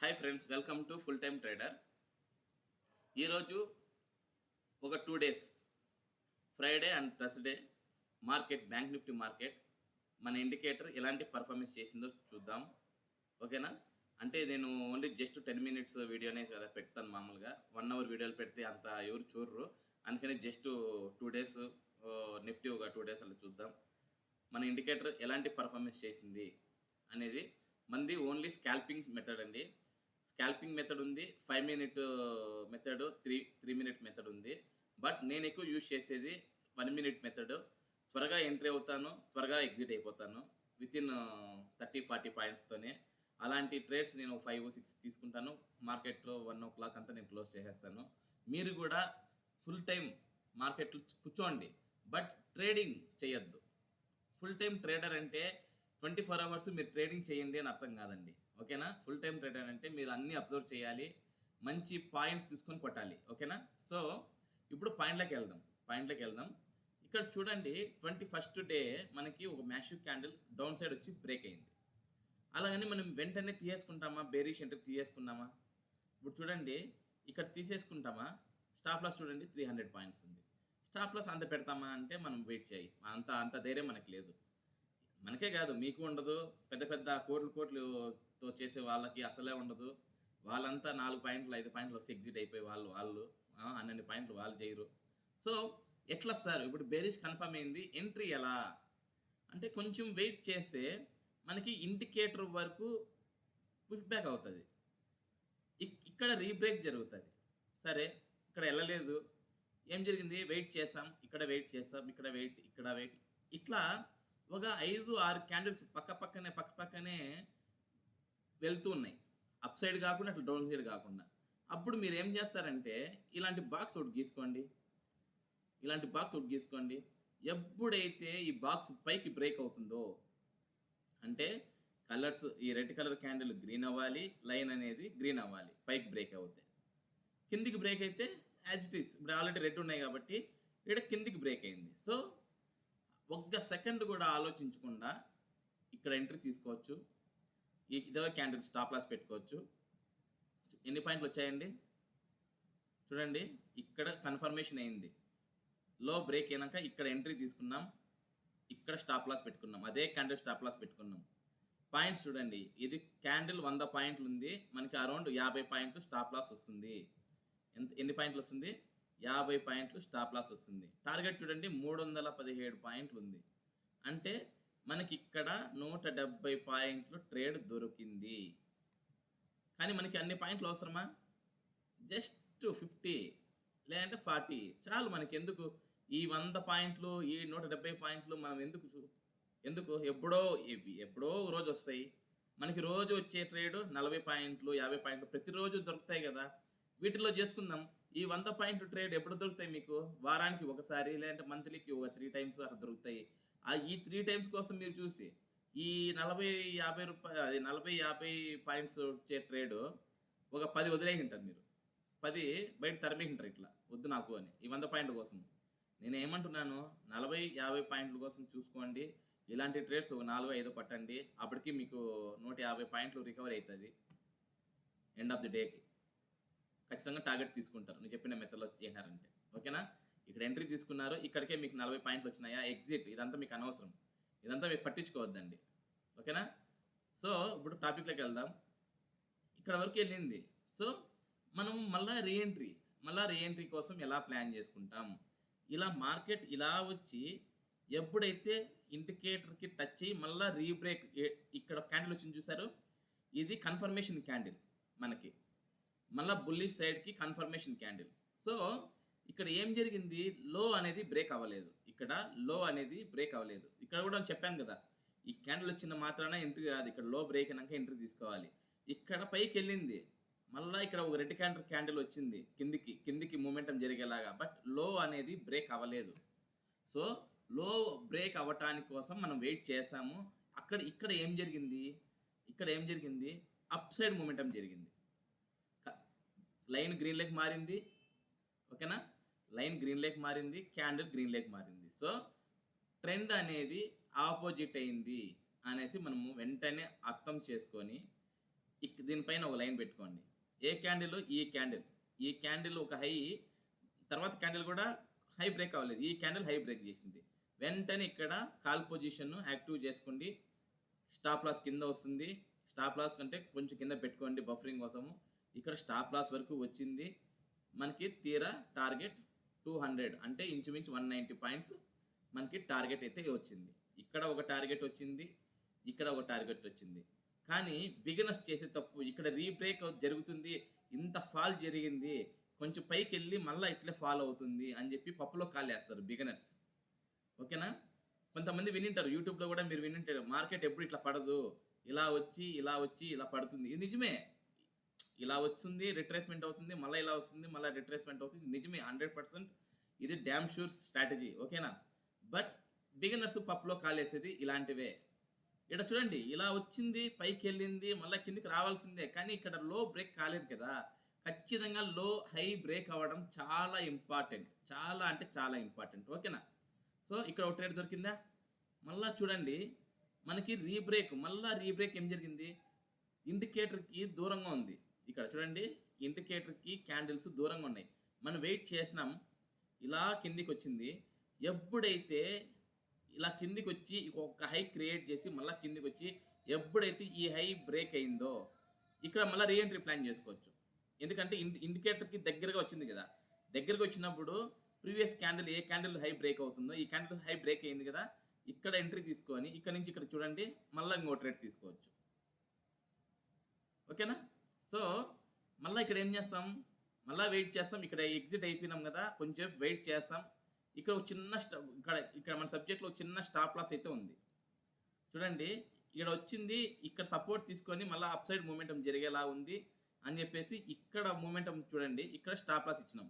Hi friends, welcome to full time trader. ఈరోజు ఒక 2 days Friday and Thursday bank Nifty market మన indicator ఎలాంటి performance చేసిందో చూద్దాం. ఓకేనా? అంటే నేను ఓన్లీ జస్ట్ 10 మినిట్స్ వీడియోనే కదా పెడతాను మామూలుగా. 1 అవర్ వీడియోలు పెడితే అంత ఎవరు చూడరు. అందుకని జస్ట్ 2 డేస్ నిఫ్టీ ఒక 2 డేస్ అలా చూద్దాం. మన ఇండికేటర్ ఎలాంటి పర్ఫార్మెన్స్ చేసింది అనేది. మంది ఓన్లీ స్కాల్పింగ్ మెథడ్ అండి. స్కాల్పింగ్ మెథడ్ ఉంది, 5 మినిట్ మెథడ్, 3 మినిట్ మెథడ్ ఉంది. బట్ నేను ఎక్కువ యూజ్ చేసేది 1 మినిట్ మెథడ్. త్వరగా ఎంట్రీ అవుతాను, త్వరగా ఎగ్జిట్ అయిపోతాను వితిన్ 30-40 పాయింట్స్తోనే. అలాంటి ట్రేడ్స్ నేను 5-6 తీసుకుంటాను. మార్కెట్లో 1 అంతా నేను క్లోజ్ చేసేస్తాను. మీరు కూడా ఫుల్ టైం మార్కెట్లో కూర్చోండి, బట్ ట్రేడింగ్ చేయొద్దు. ఫుల్ టైం ట్రేడర్ అంటే 24 అవర్స్ మీరు ట్రేడింగ్ చేయండి అని అర్థం కాదండి. ఓకేనా? ఫుల్ టైం ట్రేడర్ అంటే మీరు అన్నీ అబ్జర్వ్ చేయాలి, మంచి పాయింట్ తీసుకొని కొట్టాలి. ఓకేనా? సో ఇప్పుడు పాయింట్లోకి వెళ్దాం. ఇక్కడ చూడండి, 21st డే మనకి ఒక మ్యాసివ్ క్యాండిల్ డౌన్ సైడ్ వచ్చి బ్రేక్ అయింది. అలాగని మనం వెంటనే తీసేసుకుంటామా? Bearish entry తీసేసుకున్నామా? ఇప్పుడు చూడండి, ఇక్కడ తీసేసుకుంటామా? స్టాప్ లాస్ చూడండి 300 పాయింట్స్ ఉంది. స్టాప్ లాస్ అంత పెడతామా అంటే మనం వెయిట్ చేయి, అంత ధైర్యం మనకి లేదు. మనకే కాదు, మీకు ఉండదు. పెద్ద పెద్ద కోట్లతో చేసే వాళ్ళకి అసలే ఉండదు. వాళ్ళంతా 4 పాయింట్లు 5 పాయింట్లు వస్తే ఎగ్జిట్ అయిపోయి వాళ్ళు అన్నన్ని పాయింట్లు వాళ్ళు చేయరు. సో ఎట్లా సార్ ఇప్పుడు బేరిష్ కన్ఫర్మ్ అయింది, ఎంట్రీ ఎలా అంటే కొంచెం వెయిట్ చేస్తే మనకి ఇండికేటర్ వరకు పుష్ బ్యాక్ అవుతుంది. ఇక్కడ రీబ్రేక్ జరుగుతుంది. సరే, ఇక్కడ వెళ్ళలేదు, ఏం జరిగింది? వెయిట్ చేసాం, ఇక్కడ వెయిట్ ఇట్లా ఒక 5-6 క్యాండిల్స్ పక్కనే వెళ్తూ ఉన్నాయి. అప్ సైడ్ కాకుండా అట్లా డౌన్ సైడ్ కాకుండా. అప్పుడు మీరు ఏం చేస్తారంటే ఇలాంటి బాక్స్ ఒకటి గీసుకోండి. ఎప్పుడైతే ఈ బాక్స్ పైకి బ్రేక్ అవుతుందో అంటే కలర్స్, ఈ రెడ్ కలర్ క్యాండిల్ గ్రీన్ అవ్వాలి, లైన్ అనేది గ్రీన్ అవ్వాలి, పైకి బ్రేక్ అవుతాయి. కిందికి బ్రేక్ అయితే యాజ్ ఇట్ ఈస్, ఇప్పుడు ఆల్రెడీ రెడ్ ఉన్నాయి కాబట్టి ఇక్కడ కిందికి బ్రేక్ అయింది. సో ఒక్క సెకండ్ కూడా ఆలోచించకుండా ఇక్కడ ఎంట్రీ తీసుకోవచ్చు. ఇదే క్యాండిల్ స్టాప్ లాస్ పెట్టుకోవచ్చు. ఎన్ని పాయింట్లు వచ్చాయండి చూడండి. ఇక్కడ కన్ఫర్మేషన్ అయింది, లో బ్రేక్ అయినాక ఇక్కడ ఎంట్రీ తీసుకున్నాం, ఇక్కడ స్టాప్ లాస్ పెట్టుకున్నాం, అదే క్యాండిల్ స్టాప్ లాస్ పెట్టుకున్నాం. పాయింట్స్ చూడండి, ఇది క్యాండిల్ 100 పాయింట్లు ఉంది, మనకి అరౌండ్ 50 పాయింట్లు స్టాప్ లాస్ వస్తుంది. ఎన్ని పాయింట్లు వస్తుంది? 50 పాయింట్లు స్టాప్ లాస్ వస్తుంది. టార్గెట్ చూడండి 317 పాయింట్లు ఉంది. అంటే మనకి ఇక్కడ 170 పాయింట్లు ట్రేడ్ దొరికింది. కానీ మనకి అన్ని పాయింట్లు అవసరమా? జస్ట్ 50 లేదంటే 40 చాలు మనకి. ఎందుకు ఈ 100 పాయింట్లు, ఈ 170 పాయింట్లు మనం ఎందుకు ఎప్పుడో రోజు వస్తాయి. మనకి రోజు వచ్చే ట్రేడ్ 40 పాయింట్లు 50 పాయింట్లు ప్రతిరోజు దొరుకుతాయి కదా. వీటిలో చేసుకుందాం. ఈ 100 పాయింట్లు ట్రేడ్ ఎప్పుడు దొరుకుతాయి మీకు? వారానికి ఒకసారి, లేదంటే మంత్లీకి ఒక 3 టైమ్స్ అట్లా దొరుకుతాయి. ఈ 3 టైమ్స్ కోసం మీరు చూసి ఈ 40-50 పాయింట్స్ వచ్చే ట్రేడ్ ఒక 10 వదిలేసింటారు మీరు. 10 బయట తరిమేసింటారు ఇట్లా, వద్దు నాకు అని, ఈ 100 పాయింట్ల కోసం. నేను ఏమంటున్నాను, 40-50 పాయింట్ల కోసం చూసుకోండి. ఇలాంటి ట్రేడ్స్ ఒక 4-5 పట్టండి. అప్పటికి మీకు 150 పాయింట్లు రికవర్ అవుతుంది ఎండ్ ఆఫ్ ది డేకి. ఖచ్చితంగా టార్గెట్ తీసుకుంటారు నేను చెప్పిన మెథడ్లో చేశారంటే. ఓకేనా? ఇక్కడ ఎంట్రీ తీసుకున్నారు, ఇక్కడికే మీకు 40 పాయింట్లు వచ్చినాయా, ఎగ్జిట్, ఇదంతా మీకు అనవసరం, ఇదంతా మీకు పట్టించుకోవద్దండి. ఓకేనా? సో ఇప్పుడు టాపిక్లోకి వెళ్దాం. ఇక్కడ వరకు వెళ్ళింది. సో మనం మళ్ళీ రీఎంట్రీ కోసం ఎలా ప్లాన్ చేసుకుంటాం? ఇలా మార్కెట్ ఇలా వచ్చి ఎప్పుడైతే ఇండికేటర్కి టచ్ అయ్యి మళ్ళీ రీబ్రేక్, ఇక్కడ క్యాండిల్ వచ్చింది చూసారు, ఇది కన్ఫర్మేషన్ క్యాండిల్ మనకి, మళ్ళీ బుల్లిష్ సైడ్కి కన్ఫర్మేషన్ క్యాండిల్. సో ఇక్కడ ఏం జరిగింది? లో అనేది బ్రేక్ అవ్వలేదు. ఇక్కడ కూడా చెప్పాను కదా, ఈ క్యాండిల్ వచ్చిన మాత్రాన ఎంట్రీ కాదు, ఇక్కడ లో బ్రేక్ అయినాక ఎంట్రీ తీసుకోవాలి. ఇక్కడ పైకి వెళ్ళింది, మళ్ళీ ఇక్కడ ఒక రెడ్ క్యాండిల్ వచ్చింది కిందికి మూమెంటం జరిగేలాగా, బట్ లో అనేది బ్రేక్ అవ్వలేదు. సో లో బ్రేక్ అవ్వటానికి కోసం మనం వెయిట్ చేస్తాము. ఇక్కడ ఏం జరిగింది? అప్ సైడ్ మూమెంటం జరిగింది. లైన్ గ్రీన్ లేక్ మారింది. ఓకేనా? లైన్ గ్రీన్ లేక్ మారింది, క్యాండిల్ గ్రీన్ లేక్ మారింది. సో ట్రెండ్ అనేది ఆపోజిట్ అయింది అనేసి మనము వెంటనే అర్థం చేసుకొని దీనిపైన ఒక లైన్ పెట్టుకోండి. ఏ క్యాండిల్? ఈ క్యాండిల్ ఒక హై, తర్వాత క్యాండిల్ కూడా హై బ్రేక్ అవ్వలేదు. ఈ క్యాండిల్ హై బ్రేక్ చేసింది. వెంటనే ఇక్కడ కాల్ పొజిషన్ యాక్టివ్ చేసుకోండి. స్టాప్ లాస్ కింద వస్తుంది. స్టాప్ లాస్ కంటే కొంచెం కింద పెట్టుకోండి బఫరింగ్ కోసము. ఇక్కడ స్టాప్ లాస్ వరకు వచ్చింది. మనకి తీరా టార్గెట్ 200 అంటే ఇంచుమించు 190 పాయింట్స్ మనకి టార్గెట్ అయితే వచ్చింది. ఇక్కడ ఒక టార్గెట్ వచ్చింది, ఇక్కడ ఒక టార్గెట్ వచ్చింది. కానీ బిగినర్స్ చేసే తప్పు, ఇక్కడ రీబ్రేక్ జరుగుతుంది, ఇంత ఫాల్ జరిగింది, కొంచెం పైకి వెళ్ళి మళ్ళీ ఇట్లే ఫాల్ అవుతుంది అని చెప్పి పప్పులో కాల్ వేస్తారు బిగినర్స్. ఓకేనా? కొంతమంది వినింటారు, యూట్యూబ్లో కూడా మీరు వినింటారు, మార్కెట్ ఎప్పుడు ఇట్లా పడదు, ఇలా వచ్చి ఇలా పడుతుంది. ఇది నిజమే. ఇలా వస్తుంది, రిట్రేస్మెంట్ అవుతుంది, మళ్ళీ ఇలా వస్తుంది, మళ్ళీ రిట్రేస్మెంట్ అవుతుంది. నిజమే, 100% ఇది డ్యామ్ షూర్ స్ట్రాటజీ. ఓకేనా? బట్ బిగినర్స్ పప్పులో కాలేసేది ఇలాంటివే. ఇక్కడ చూడండి, ఇలా వచ్చింది, పైకి వెళ్ళింది, మళ్ళీ కిందికి రావాల్సిందే. కానీ ఇక్కడ లో బ్రేక్ కాలేదు కదా. ఖచ్చితంగా లో హై బ్రేక్ అవ్వడం చాలా ఇంపార్టెంట్, చాలా అంటే చాలా ఇంపార్టెంట్. ఓకేనా? సో ఇక్కడ ఒక ట్రేడ్ దొరికిందా? మళ్ళీ చూడండి, మనకి మళ్ళీ రీబ్రేక్ ఏం జరిగింది? ఇండికేటర్కి దూరంగా ఉంది. ఇక్కడ చూడండి, ఇండికేటర్కి క్యాండిల్స్ దూరంగా ఉన్నాయి. మనం వెయిట్ చేసినాం, ఇలా కిందికి వచ్చింది. ఎప్పుడైతే ఇలా కిందికి వచ్చి ఒక హై క్రియేట్ చేసి మళ్ళీ కిందికి వచ్చి ఎప్పుడైతే ఈ హై బ్రేక్ అయిందో ఇక్కడ మళ్ళీ రీఎంట్రీ ప్లాన్ చేసుకోవచ్చు. ఎందుకంటే ఇండికేటర్కి దగ్గరగా వచ్చింది కదా. దగ్గరగా వచ్చినప్పుడు ప్రీవియస్ క్యాండిల్ ఏ క్యాండిల్ హై బ్రేక్ అవుతుందో, ఈ క్యాండిల్ హై బ్రేక్ అయింది కదా, ఇక్కడ ఎంట్రీ తీసుకొని ఇక్కడ నుంచి ఇక్కడ చూడండి మళ్ళీ ఇంకో ట్రేడ్ తీసుకోవచ్చు. ఓకేనా? సో మళ్ళీ ఇక్కడ ఏం చేస్తాం? మళ్ళీ వెయిట్ చేస్తాం. ఇక్కడ ఎగ్జిట్ అయిపోయినాం కదా, కొంచెం వెయిట్ చేస్తాం. ఇక్కడ ఒక చిన్న ఇక్కడ మన సబ్జెక్ట్లో ఒక చిన్న స్టాప్ లాస్ అయితే ఉంది. చూడండి, ఇక్కడ వచ్చింది, ఇక్కడ సపోర్ట్ తీసుకొని మళ్ళీ అప్ సైడ్ మూమెంటం జరిగేలా ఉంది అని చెప్పేసి ఇక్కడ మూమెంటం చూడండి, ఇక్కడ స్టాప్ లాస్ ఇచ్చినాం.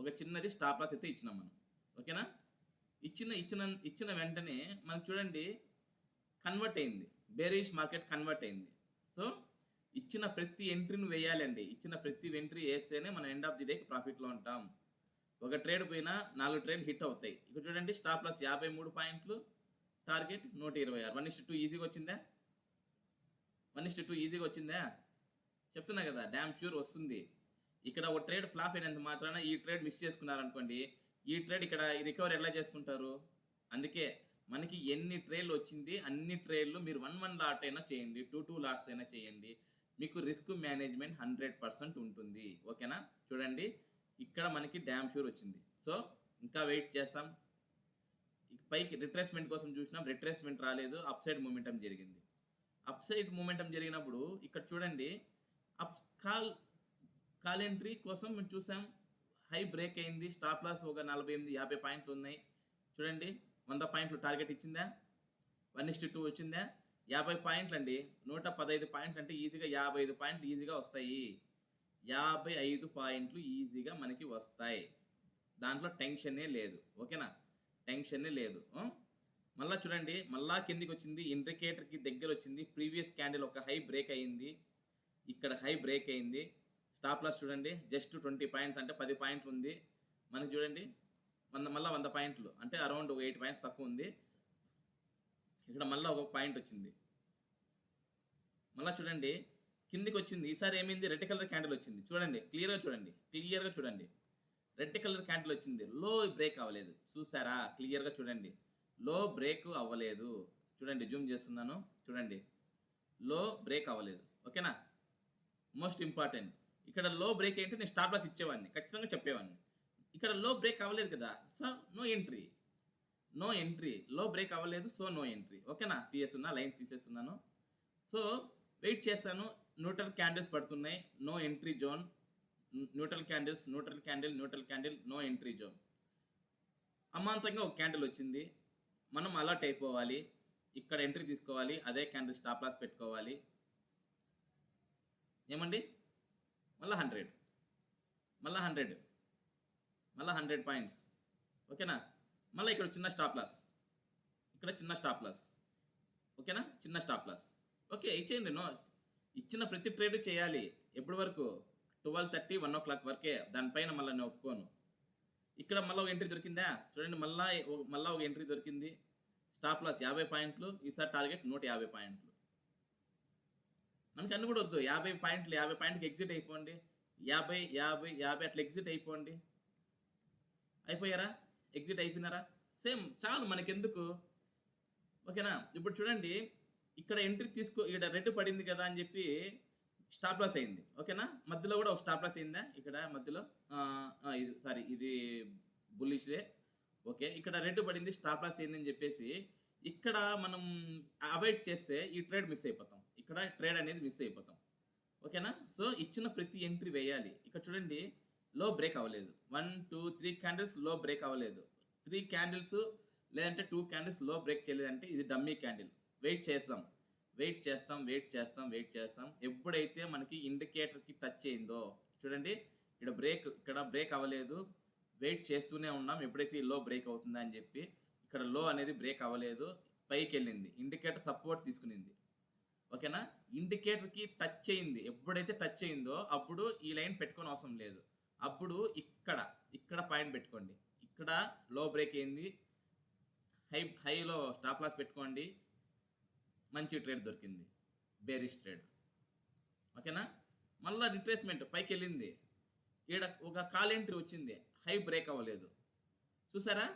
ఒక చిన్నది స్టాప్ లాస్ అయితే ఇచ్చినాం మనం. ఓకేనా? ఇచ్చిన వెంటనే మనకు చూడండి కన్వర్ట్ అయింది, బేరిష్ మార్కెట్ కన్వర్ట్ అయింది. సో ఇచ్చిన ప్రతి ఎంట్రీని వేయాలండి. ఇచ్చిన ప్రతి ఎంట్రీ వేస్తేనే మనం ఎండ్ ఆఫ్ ది డేకి ప్రాఫిట్లో ఉంటాం. ఒక ట్రేడ్ పోయినా 4 ట్రేడ్ హిట్ అవుతాయి. ఇక్కడ చూడండి, స్టాప్ లాస్ 53 పాయింట్లు, టార్గెట్ 126. 1:2 ఈజీగా వచ్చిందా? 1:2 ఈజీగా వచ్చిందా? చెప్తున్నా కదా, డ్యామ్ షూర్ వస్తుంది. ఇక్కడ ఒక ట్రేడ్ ఫ్లాప్ అయినంత మాత్రాన ఈ ట్రేడ్ మిస్ చేసుకున్నారనుకోండి, ఈ ట్రేడ్ ఇక్కడ రికవర్ ఎలా చేసుకుంటారు? అందుకే మనకి ఎన్ని ట్రేడ్లు వచ్చింది అన్ని ట్రేడ్లు మీరు 1 లాట్ అయినా చేయండి, 2 లాట్స్ అయినా చేయండి, మీకు రిస్క్ మేనేజ్మెంట్ 100% ఉంటుంది. ఓకేనా? చూడండి, ఇక్కడ మనకి డ్యామ్ షూర్ వచ్చింది. సో ఇంకా వెయిట్ చేస్తాం. పైకి రిట్రేస్మెంట్ కోసం చూసినాం, రిట్రేస్మెంట్ రాలేదు, అప్ సైడ్ మూమెంటం జరిగింది. అప్ సైడ్ మూమెంటం జరిగినప్పుడు ఇక్కడ చూడండి, అప్ కాల్ ఎంట్రీ కోసం మేము చూసాం, హై బ్రేక్ అయింది, స్టాప్ లాస్ ఒక 48-50 పాయింట్లు ఉన్నాయి. చూడండి, 100 పాయింట్లు టార్గెట్ ఇచ్చిందా? 1:2 వచ్చిందా? 50 పాయింట్లు అండి, 115 పాయింట్లు అంటే ఈజీగా 55 పాయింట్లు ఈజీగా వస్తాయి. 55 పాయింట్లు ఈజీగా మనకి వస్తాయి. దాంట్లో టెన్షనే లేదు. ఓకేనా? టెన్షనే లేదు. మళ్ళీ చూడండి, మళ్ళా కిందికి వచ్చింది, ఇండికేటర్కి దగ్గర వచ్చింది, ప్రీవియస్ క్యాండిల్ ఒక హై బ్రేక్ అయింది, ఇక్కడ హై బ్రేక్ అయింది. స్టాప్ లాస్ చూడండి, జస్ట్ 20 పాయింట్స్ అంటే 10 పాయింట్లు ఉంది. మనకి చూడండి మళ్ళీ 100 పాయింట్లు అంటే అరౌండ్ 8 పాయింట్స్ తక్కువ ఉంది. ఇక్కడ మళ్ళీ ఒక పాయింట్ వచ్చింది. మళ్ళీ చూడండి కిందికి వచ్చింది. ఈసారి ఏమైంది? రెడ్ కలర్ క్యాండిల్ వచ్చింది. చూడండి, క్లియర్గా చూడండి, రెడ్ కలర్ క్యాండిల్ వచ్చింది. లో బ్రేక్ అవ్వలేదు. చూసారా? క్లియర్గా చూడండి, లో బ్రేక్ అవ్వలేదు. చూడండి, జూమ్ చేస్తున్నాను, చూడండి, లో బ్రేక్ అవ్వలేదు. ఓకేనా? మోస్ట్ ఇంపార్టెంట్, ఇక్కడ లో బ్రేక్ అయితే నేను స్టాప్ లాస్ ఇచ్చేవాడిని, ఖచ్చితంగా చెప్పేవాడిని. ఇక్కడ లో బ్రేక్ అవ్వలేదు కదా, so no entry. Low break అవ్వలేదు, సో నో ఎంట్రీ. ఓకేనా? లైన్ తీసేస్తున్నాను. సో వెయిట్ చేస్తాను. న్యూట్రల్ క్యాండిల్స్ పడుతున్నాయి, no entry zone. Neutral candle, no entry zone. అమాంతంగా ఒక క్యాండిల్ వచ్చింది, మనం అలర్ట్ అయిపోవాలి, ఇక్కడ ఎంట్రీ తీసుకోవాలి, అదే క్యాండిల్ స్టాప్ లాస్ పెట్టుకోవాలి. ఏమండి? మళ్ళీ 100 పాయింట్స్. ఓకేనా? మళ్ళీ ఇక్కడ చిన్న స్టాప్ లాస్, ఓకేనా? చిన్న స్టాప్ లాస్. ఓకే, ఇచ్చేయండి. ఇచ్చిన ప్రతి ట్రేడ్ చేయాలి. ఎప్పటి వరకు? 12:30, 1 o'clock వరకే. దానిపైన మళ్ళీ నేను ఒప్పుకోను. ఇక్కడ మళ్ళీ ఒక ఎంట్రీ దొరికిందా? చూడండి, మళ్ళీ ఒక ఎంట్రీ దొరికింది. స్టాప్ లాస్ 50 పాయింట్లు, ఈసారి టార్గెట్ 150 పాయింట్లు. మనకి అన్ని కూడా వద్దు. 50 పాయింట్లు, 50 పాయింట్‌కి ఎగ్జిట్ అయిపోండి. 50, 50, 50 అట్లా ఎగ్జిట్ అయిపోండి. అయిపోయారా? ఎగ్జిట్ అయిపోయినారా? సేమ్ చాలు మనకెందుకు? ఓకేనా? ఇప్పుడు చూడండి, ఇక్కడ ఎంట్రీ ఇక్కడ రెడ్ పడింది కదా అని చెప్పి స్టాప్ లాస్ అయింది. ఓకేనా? మధ్యలో కూడా ఒక స్టాప్ లాస్ అయిందా? ఇక్కడ మధ్యలో ఇది బుల్లిష్‌దే. ఓకే. ఇక్కడ రెడ్ పడింది, స్టాప్ లాస్ అయిందని చెప్పేసి ఇక్కడ మనం అవాయిడ్ చేస్తే ఈ ట్రేడ్ మిస్ అయిపోతాం. ఇక్కడ ట్రేడ్ అనేది మిస్ అయిపోతాం. ఓకేనా? సో, ఇచ్చిన ప్రతి ఎంట్రీ వేయాలి. ఇక్కడ చూడండి, లో బ్రేక్ అవ్వలేదు. 1, 2, 3 క్యాండిల్స్ లో బ్రేక్ అవ్వలేదు. 3 క్యాండిల్స్ లేదంటే 2 క్యాండిల్స్ లో బ్రేక్ చేయలేదంటే ఇది డమ్మీ క్యాండిల్. వెయిట్ చేస్తాం. వెయిట్ చేస్తాం, వెయిట్ చేస్తాం, వెయిట్ చేస్తాం. ఎప్పుడైతే మనకి ఇండికేటర్‌కి టచ్ అయిందో చూడండి, ఇక్కడ బ్రేక్ అవ్వలేదు. వెయిట్ చేస్తూనే ఉన్నాం. ఎప్పుడైతే ఈ లో బ్రేక్ అవుతుందా అని చెప్పి. ఇక్కడ లో అనేది బ్రేక్ అవ్వలేదు. పైకెళ్ళింది. ఇండికేటర్ సపోర్ట్ తీసుకునింది. ఓకేనా? ఇండికేటర్‌కి టచ్ అయింది. ఎప్పుడైతే టచ్ అయిందో అప్పుడు ఈ లైన్ పెట్టుకోని అవసరం లేదు. అప్పుడు ఇక్కడ పాయింట్ పెట్టుకోండి. ఇక్కడ లో బ్రేక్ అయింది. హైలో స్టాప్ లాస్ పెట్టుకోండి. మంచి ట్రేడ్ దొరికింది. Bearish trade. ఓకేనా? మళ్ళా రిట్రేస్‌మెంట్ పైకెళ్ళింది. ఈడ ఒక కాల్ ఎంట్రీ వచ్చింది. హై బ్రేక్ అవ్వలేదు. చూసారా?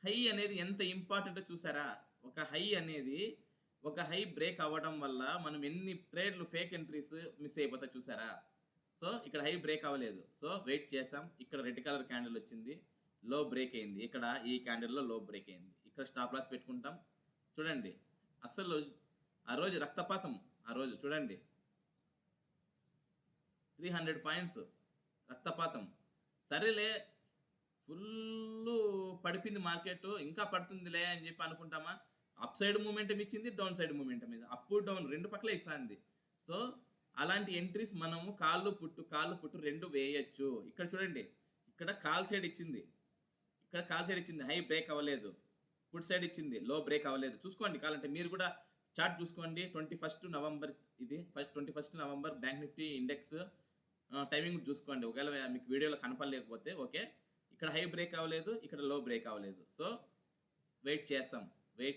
హై అనేది ఎంత ఇంపార్టెంటో చూసారా? ఒక హై బ్రేక్ అవ్వడం వల్ల మనం ఎన్ని ట్రేడ్లు ఫేక్ ఎంట్రీస్ మిస్ అయిపోతాయి చూసారా? సో, ఇక్కడ హై బ్రేక్ అవ్వలేదు. సో, వెయిట్ చేసాం. ఇక్కడ రెడ్ కలర్ క్యాండిల్ వచ్చింది. లో బ్రేక్ అయింది. ఇక్కడ ఈ క్యాండిల్‌లో లో బ్రేక్ అయింది. ఇక్కడ స్టాప్ లాస్ పెట్టుకుంటాం. చూడండి, అసలు ఆ రోజు రక్తపాతం. ఆ రోజు చూడండి, 300 పాయింట్స్ రక్తపాతం. సరేలే, ఫుల్లు పడిపోయింది మార్కెట్, ఇంకా పడుతుందిలే అని చెప్పి అనుకుంటామా? అప్ సైడ్ మూమెంటం ఇచ్చింది, డౌన్ సైడ్ మూమెంటం ఇది. అప్ డౌన్ రెండు పక్కల ఇస్తుంది. సో, అలాంటి ఎంట్రీస్ మనము కాళ్ళు పుట్టు రెండు వేయచ్చు. ఇక్కడ చూడండి, ఇక్కడ కాల్ సైడ్ ఇచ్చింది. హై బ్రేక్ అవ్వలేదు. పుట్ సైడ్ ఇచ్చింది, లో బ్రేక్ అవ్వలేదు. చూసుకోండి, కావాలంటే మీరు కూడా చార్ట్ చూసుకోండి. 21 నవంబర్ ఇది. 21 November bank Nifty index timing చూసుకోండి. ఒకవేళ మీకు వీడియోలో కనపడలేకపోతే ఓకే. ఇక్కడ హై బ్రేక్ అవ్వలేదు, ఇక్కడ లో బ్రేక్ అవ్వలేదు. సో, వెయిట్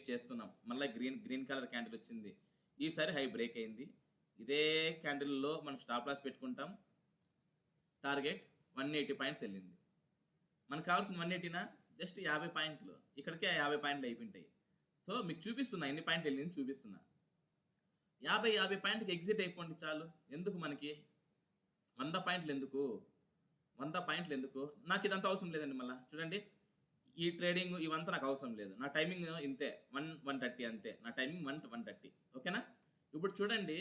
చేస్తున్నాం. మళ్ళీ గ్రీన్ కలర్ క్యాండిల్ వచ్చింది. ఈసారి హై బ్రేక్ అయింది. ఇదే క్యాండిల్లో మనం స్టాప్ లాస్ పెట్టుకుంటాం. టార్గెట్ 180 పాయింట్స్ వెళ్ళింది. మనకు కావాల్సిన 180నా? జస్ట్ 50 పాయింట్లు. ఇక్కడికే 50 పాయింట్లు అయిపోయింటాయి. సో, మీకు చూపిస్తున్నా ఎన్ని పాయింట్లు వెళ్ళింది చూపిస్తున్నా. 50 పాయింట్కి ఎగ్జిట్ అయిపోండి చాలు. ఎందుకు మనకి 100 పాయింట్లు ఎందుకు? నాకు ఇదంతా అవసరం లేదండి. మళ్ళీ చూడండి, ఈ ట్రేడింగ్ ఇవంతా నాకు అవసరం లేదు. నా టైమింగ్ ఇంతే, 1:30 అంతే. నా టైమింగ్ 1:30. ఓకేనా? ఇప్పుడు చూడండి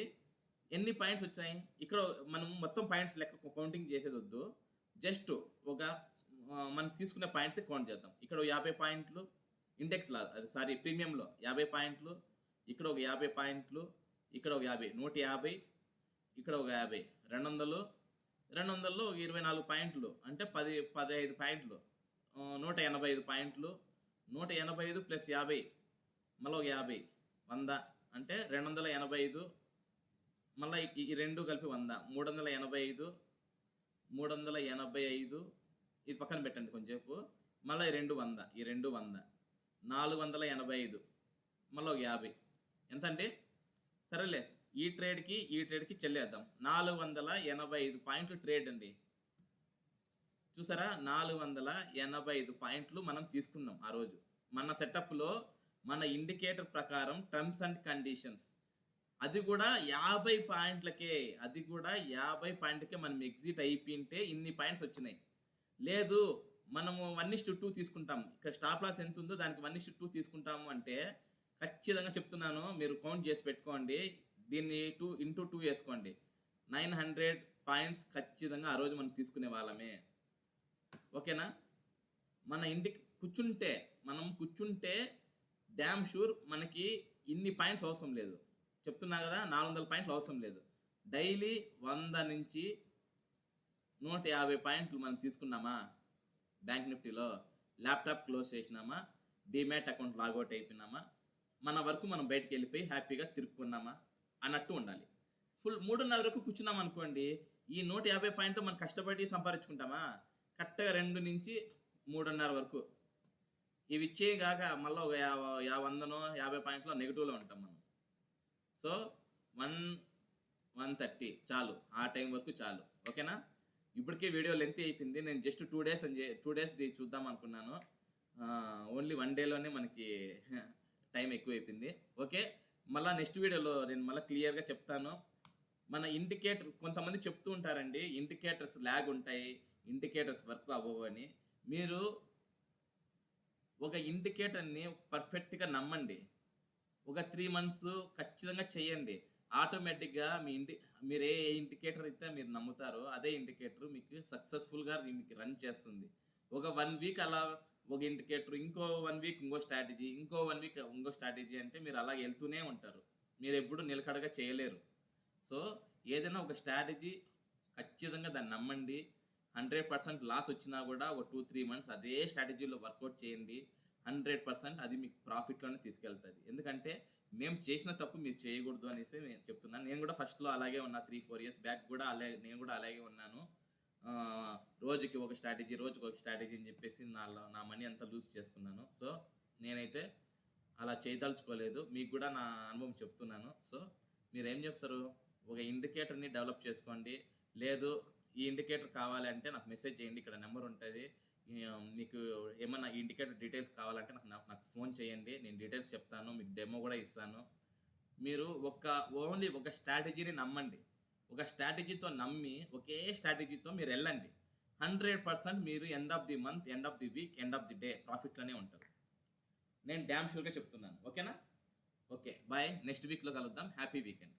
ఎన్ని పాయింట్స్ వచ్చాయి. ఇక్కడ మనం మొత్తం పాయింట్స్ లెక్క కౌంటింగ్ చేసేది వద్దు. జస్ట్ ఒక మనం తీసుకునే పాయింట్స్ కౌంట్ చేద్దాం. ఇక్కడ 50 పాయింట్లు ఇండెక్స్‌లో, ప్రీమియంలో 50 పాయింట్లు, ఇక్కడ ఒక 50 పాయింట్లు, ఇక్కడ ఒక 50, 150, ఇక్కడ ఒక 50, 200, 200లో 24 పాయింట్లు అంటే 15 పాయింట్లు, 185 పాయింట్లు, 185 ప్లస్ 50, మళ్ళీ ఒక 50, 100 అంటే 285, మళ్ళీ ఈ రెండు కలిపి 100, 385, ఇది పక్కన పెట్టండి కొంచెంసేపు. మళ్ళీ ఈ రెండు 100, 485, మళ్ళీ ఒక 50. ఎంత అండి? సరేలే, ఈ ట్రేడ్కి చెల్లేద్దాం. 485 పాయింట్లు ట్రేడ్ అండి. చూసారా? 485 పాయింట్లు మనం తీసుకున్నాం ఆ రోజు. మన సెటప్లో మన ఇండికేటర్ ప్రకారం టర్మ్స్ అండ్ కండిషన్స్, అది కూడా 50 పాయింట్లకే. మనం ఎగ్జిట్ అయిపోయింటే ఇన్ని పాయింట్స్ వచ్చినాయి. లేదు, మనము 1:2 తీసుకుంటాం. ఇక్కడ స్టాప్ లాస్ ఎంత ఉందో దానికి 1:2 తీసుకుంటాము అంటే ఖచ్చితంగా చెప్తున్నాను, మీరు కౌంట్ చేసి పెట్టుకోండి. దీన్ని 2 వేసుకోండి. 900 పాయింట్స్ ఖచ్చితంగా ఆ రోజు మనం తీసుకునే వాళ్ళమే. ఓకేనా? మనం కూర్చుంటే డ్యామ్ షూర్ మనకి ఇన్ని పాయింట్స్ అవసరం లేదు. చెప్తున్నా కదా, 400 పాయింట్లు అవసరం లేదు. డైలీ 100 నుంచి 150 పాయింట్లు మనం తీసుకున్నామా బ్యాంక్ నిఫ్టీలో, ల్యాప్టాప్ క్లోజ్ చేసినామా, డిమ్యాట్ అకౌంట్ లాగౌట్ అయిపోయినామా, మన వరకు మనం బయటకు వెళ్ళిపోయి హ్యాపీగా తిరుక్కున్నామా అన్నట్టు ఉండాలి. ఫుల్ 3:30 వరకు కూర్చున్నాం అనుకోండి, ఈ 150 పాయింట్లు మనం కష్టపడి సంపాదించుకుంటామా? కరెక్ట్గా 2 నుంచి 3:30 వరకు ఇవి ఇచ్చేగాక మళ్ళీ ఒక 100 50 పాయింట్లో నెగిటివ్లో ఉంటాం మనం. సో, 1:30 చాలు, ఆ టైం వరకు చాలు. ఓకేనా? ఇప్పటికే వీడియో లెంత్ అయిపోయింది. నేను జస్ట్ 2 డేస్ 2 డేస్‌ది చూద్దాం అనుకున్నాను. ఓన్లీ 1 డేలోనే మనకి టైం ఎక్కువైపోయింది. ఓకే. మళ్ళా నెక్స్ట్ వీడియోలో నేను మళ్ళా క్లియర్‌గా చెప్తాను. మన ఇండికేటర్ కొంతమంది చెప్తూ ఉంటారండి. ఇండికేటర్స్ ల్యాగ్ ఉంటాయి. ఇండికేటర్స్ వర్క్ అవ్వవు అని. మీరు ఒక ఇండికేటర్‌ని పర్ఫెక్ట్‌గా నమ్మండి. ఒక 3 మంత్స్ ఖచ్చితంగా చేయండి. ఆటోమేటిక్‌గా మీరు ఏ ఇండికేటర్ అయితే మీరు నమ్ముతారో, అదే ఇండికేటర్ మీకు సక్సెస్‌ఫుల్‌గా మీకు రన్ చేస్తుంది. ఒక 1 వీక్ అలా ఒక ఇండికేటర్, ఇంకో 1 వీక్ ఇంకో స్ట్రాటజీ, ఇంకో 1 వీక్ ఇంకో స్ట్రాటజీ అంటే మీరు అలా ఎళ్తూనే ఉంటారు. మీరెప్పుడు నిలకడగా చేయలేరు. సో, ఏదైనా ఒక స్ట్రాటజీ ఖచ్చితంగా దాన్ని నమ్మండి. 100% లాస్ వచ్చినా గూడా ఒక 2, 3 మంత్స్ అదే స్ట్రాటజీలో వర్కౌట్ చేయండి. 100% అది మీకు ప్రాఫిట్‌లోనే తీసుకెళ్తది. ఎందుకంటే మేము చేసిన తప్పు మీరు చేయకూడదు అనేసి నేను చెప్తున్నాను. నేను గూడా ఫస్ట్‌లో అలాగే ఉన్నా. 3, 4 ఇయర్స్ బ్యాక్ గూడా నేను గూడా అలాగే ఉన్నాను. రోజుకి ఒక స్ట్రాటజీ, రోజుకొక స్ట్రాటజీ అని జెప్పేసి నా మనీ అంతా లూజ్ చేసుకున్నాను. సో, నేనైతే అలా చేయదలుచుకోలేదు. మీకు గూడా నా అనుభవం చెప్తున్నాను. సో, మీరేం జేస్తారు? ఒక ఇండికేటర్‌ని డెవలప్ చేసుకోండి. లేదు, ఈ ఇండికేటర్ కావాలంటే నాకు మెసేజ్ చేయండి. ఇక్కడ నంబర్ ఉంటది. మీకు ఏమన్నా ఈ ఇండికేటర్ డీటెయిల్స్ కావాలంటే నాకు ఫోన్ చేయండి. నేను డీటెయిల్స్ చెప్తాను. మీకు డెమో గూడా ఇస్తాను. మీరు ఓన్లీ ఒక స్ట్రాటజీని నమ్మండి. ఒక స్ట్రాటజీతో నమ్మి, ఒకే స్ట్రాటజీతో మీరెళ్ళండి. 100% మీరు end of the month, end of the week, end of the day ప్రాఫిట్‌లోనే ఉంటారు. నేను డామ్ షూర్‌గా చెప్తున్నాను. ఓకేనా? ఓకే. బాయ్. నెక్స్ట్ వీక్‌లో కలుద్దాం. Happy weekend.